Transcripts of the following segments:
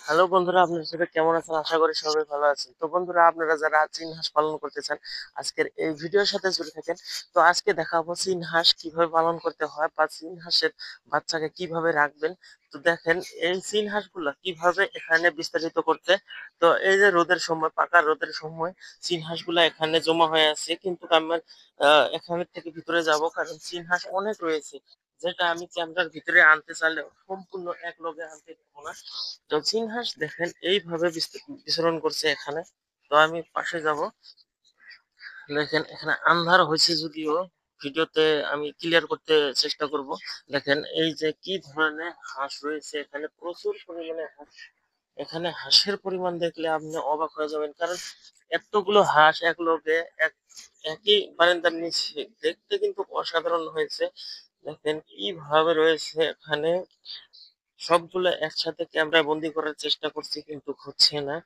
Hello বন্ধুরা, আপনারা সবাই কেমন আছেন? আশা করি সবাই ভালো আছেন। তো বন্ধুরা, আপনারা যারা চীন হাঁস পালন করতে চান, আজকের এই ভিডিওর সাথে জুড়ে থাকেন। তো আজকে দেখাবো চীন হাঁস কিভাবে পালন করতে হয় বা চীন হাঁসের বাচ্চাকে কিভাবে রাখবেন। তো দেখেন, এই চীন হাঁসগুলা কিভাবে এখানে বিস্তারিত করতে। তো এই যে রোদের সময়, পাকা রোদের সময় চীন হাঁসগুলা এখানে জমা হয়ে আছে, কিন্তু আমার এখানের থেকে ভিতরে যাব, কারণ চীন হাঁস অনেক রয়েছে, যেটা আমি ক্যামেরার ভিতরে আনতে চাইলেও সম্পূর্ণ এক লগে আনতে পারবো না। তো চীন হাঁস দেখেন এইভাবে বিচরণ করছে এখানে। তো আমি পাশে যাব। দেখেন এখানে আন্ধার হয়েছে, যদিও ভিডিওতে আমি ক্লিয়ার করতে চেষ্টা করব। দেখেন এই যে কি ধরনের হাঁস রয়েছে এখানে, প্রচুর পরিমাণে হাঁস। এখানে হাঁসের পরিমাণ দেখলে আপনি অবাক হয়ে যাবেন, কারণ এতগুলো হাঁস এক লগে একই বারান্দার নিচে, দেখতে কিন্তু অসাধারণ হয়েছে। দেখেন কিভাবে রয়েছে এখানে। সবগুলো একসাথে ক্যামেরায় বন্দি করার চেষ্টা করছি, কিন্তু হচ্ছে না।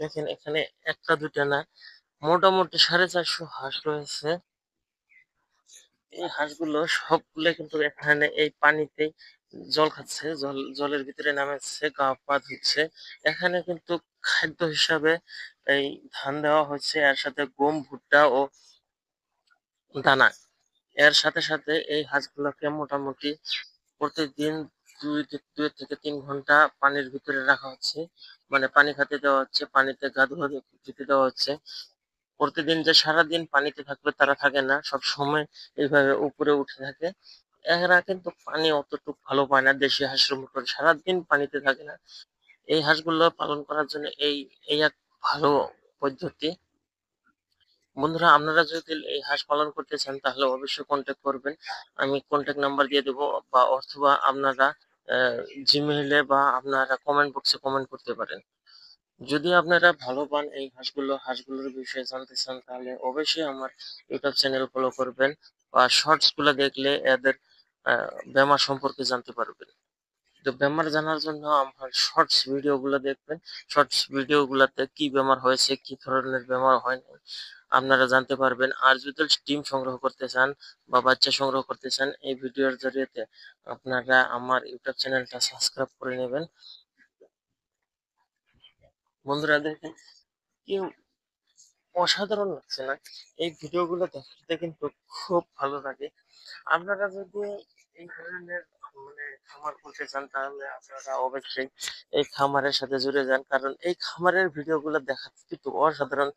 দেখেন এখানে একটা দুটা না, মোটামুটি 450 হাঁস রয়েছে। এই হাঁসগুলো সবগুলো কিন্তু এখানে এই পানিতেই জল খাচ্ছে, জলের ভিতরে নামাচ্ছে, গা পা ধুচ্ছে। এখানে কিন্তু খাদ্য হিসাবে এই ধান দেওয়া হচ্ছে, এর সাথে গম, ভুট্টা ও দানা। এর সাথে সাথে এই হাঁসগুলোকে মোটামুটি প্রতিদিন 2 থেকে 3 ঘন্টা পানির ভিতরে রাখা হচ্ছে, মানে পানি খেতে দেওয়া হচ্ছে, পানিতে গা ধোয়া দিতে দেওয়া হচ্ছে। প্রতিদিন যে সারাদিন পানিতে থাকবে তারা থাকে না, সব সময় এইভাবে উপরে উঠে থাকে। এরা কিন্তু পানি অতটুকু ভালো পায় না, দেশি হাঁসের মতো সারাদিন পানিতে থাকে না। এই হাঁসগুলো পালন করার জন্য এই এই এক ভালো পদ্ধতি। বন্ধুরা, আপনারা যদি এই হাঁস পালন করতে চান তাহলে অবশ্যই কন্ট্যাক্ট করবেন। আমি কন্ট্যাক্ট নাম্বার দিয়ে দেবো, বা অথবা আপনারা জিমেইলে বা আপনারা কমেন্ট বক্সে কমেন্ট করতে পারেন। যদি আপনারা ভালো পান এই হাঁসগুলোর বিষয়ে জানতে চান, তাহলে অবশ্যই আমার ইউটিউব চ্যানেল ফলো করবেন, বা শর্টস গুলো দেখলে এদের বেমার সম্পর্কে জানতে পারবেন। তো বেমার জানার জন্য আমার শর্টস ভিডিও গুলো দেখবেন। শর্টস ভিডিও গুলাতে কি বেমার হয়েছে, কি ধরনের বেমার হয়নি, আপনারা জানতে পারবেন। আর যদি ডিম সংগ্রহ করতে চান বা বাচ্চা সংগ্রহ করতে চান, এই ভিডিওর জরিয়তে আপনারা আমার ইউটিউব চ্যানেলটা সাবস্ক্রাইব করে নেবেন। বন্ধুরা দেখেন কি অসাধারণ লাগছে না? এই ভিডিওগুলো দেখতে কিন্তু খুব ভালো লাগে। আপনারা যদি এই ধরনের মানে খামার করতে চান, তাহলে আপনারা অবশ্যই এই খামারের সাথে জুড়ে যান, কারণ এই খামারের ভিডিওগুলো দেখাতে কিন্তু অসাধারণ।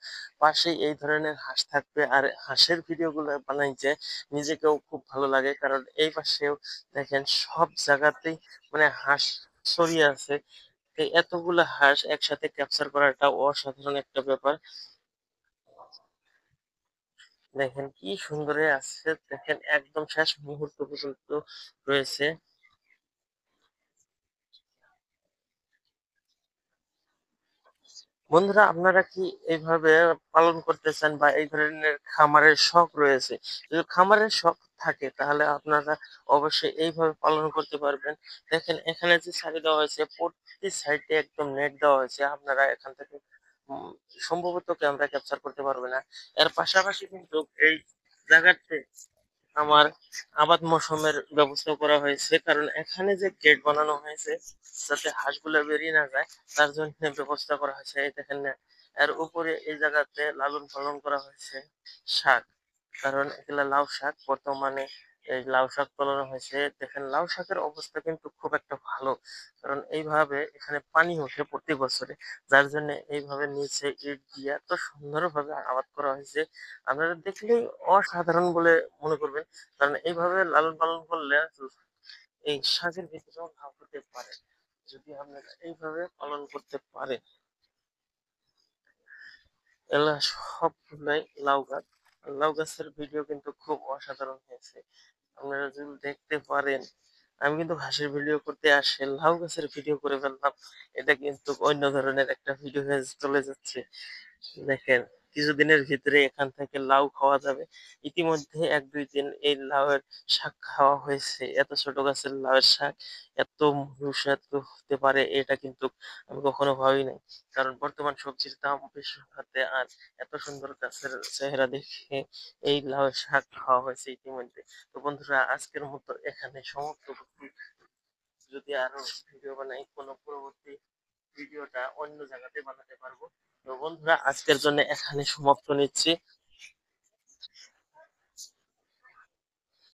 পাশেই এই ধরনের হাঁস থাকবে, আর হাঁসের ভিডিওগুলো বানাইতে নিজেকেও খুব ভালো লাগে, কারণ এই পাশেও দেখেন সব জায়গাতেই মানে হাঁস ছড়িয়ে আছে। এই এতগুলো হাঁস একসাথে ক্যাপচার করাটা অসাধারণ একটা ব্যাপার। দেখেন কি সুন্দর আছে, দেখেন একদম শেষ মুহূর্ত পর্যন্ত রয়েছে। বন্ধুরা, আপনারা কি এইভাবে পালন করতে চান বা এই ধরনের খামারের শখ রয়েছে? যদি খামারের শখ থাকে তাহলে আপনারা অবশ্যই এইভাবে পালন করতে পারবেন। দেখেন এখানে যে সারি দেওয়া হয়েছে, প্রতি সাইডে একদম নেট দেওয়া হয়েছে। আপনারা এখান থেকে উম, সম্ভবত ক্যামেরা ক্যাপচার করতে পারবে না। এর পাশাপাশি কিন্তু এই জায়গাতে আমার আবাদ মৌসুমের ব্যবস্থা করা হয়েছে, কারণ এখানে যে গেট বানানো হয়েছে যাতে হাঁসগুলো বেরিয়ে না যায়, তার জন্য ব্যবস্থা করা হয়েছে। এই দেখেন না, এর উপরে এই জায়গাতে লালন পালন করা হয়েছে শাক, কারণ এগুলা লাউ শাক। বর্তমানে এই লাউ শাক ফলানো হয়েছে। দেখেন লাউ শাকের অবস্থা কিন্তু খুব একটা ভালো, কারণ এইভাবে এখানে পানি ওঠে প্রতি বছরে, যার জন্য এইভাবে নিচে ইট দিয়ে এত সুন্দরভাবে আবাদ করা হয়েছে। আপনারা দেখলেই অসাধারণ বলে মনে করবেন, কারণ এইভাবে লালন পালন করলে এই শাকের ভিতরেও ভাব হতে পারে, যদি আপনারা এইভাবে পালন করতে পারেন। এগুলা সবগুলাই লাউ গাছ। আর লাউ গাছের ভিডিও কিন্তু খুব অসাধারণ হয়েছে, আপনারা যদি দেখতে পারেন। আমি কিন্তু হাঁসের ভিডিও করতে আসে লাউ গাছের ভিডিও করে ফেললাম, এটা কিন্তু অন্য ধরনের একটা ভিডিও হয়ে চলে যাচ্ছে। দেখেন কিছুদিনের ভিতরে এখান থেকে লাউ খাওয়া যাবে। ইতিমধ্যে 1-2 দিন এই লাউয়ের শাক খাওয়া হয়েছে। এত ছোট গাছের লাউয়ের শাক এত সুস্বাদু হতে পারে, এটা কিন্তু আমি কখনো ভাবি নাই। কারণ বর্তমান সবজির দাম বেশি হতে, আর এত সুন্দর গাছের চেহারা দেখে এই লাউয়ের শাক খাওয়া হয়েছে ইতিমধ্যে। তো বন্ধুরা, আজকের মতো এখানে সমাপ্ত করছি। যদি আরো ভিডিও বানাই কোনো পরবর্তী ভিডিওটা অন্য জায়গাতে বানাতে পারবো। তো বন্ধুরা, আজকের জন্য এখানে সমাপ্ত নিচ্ছি।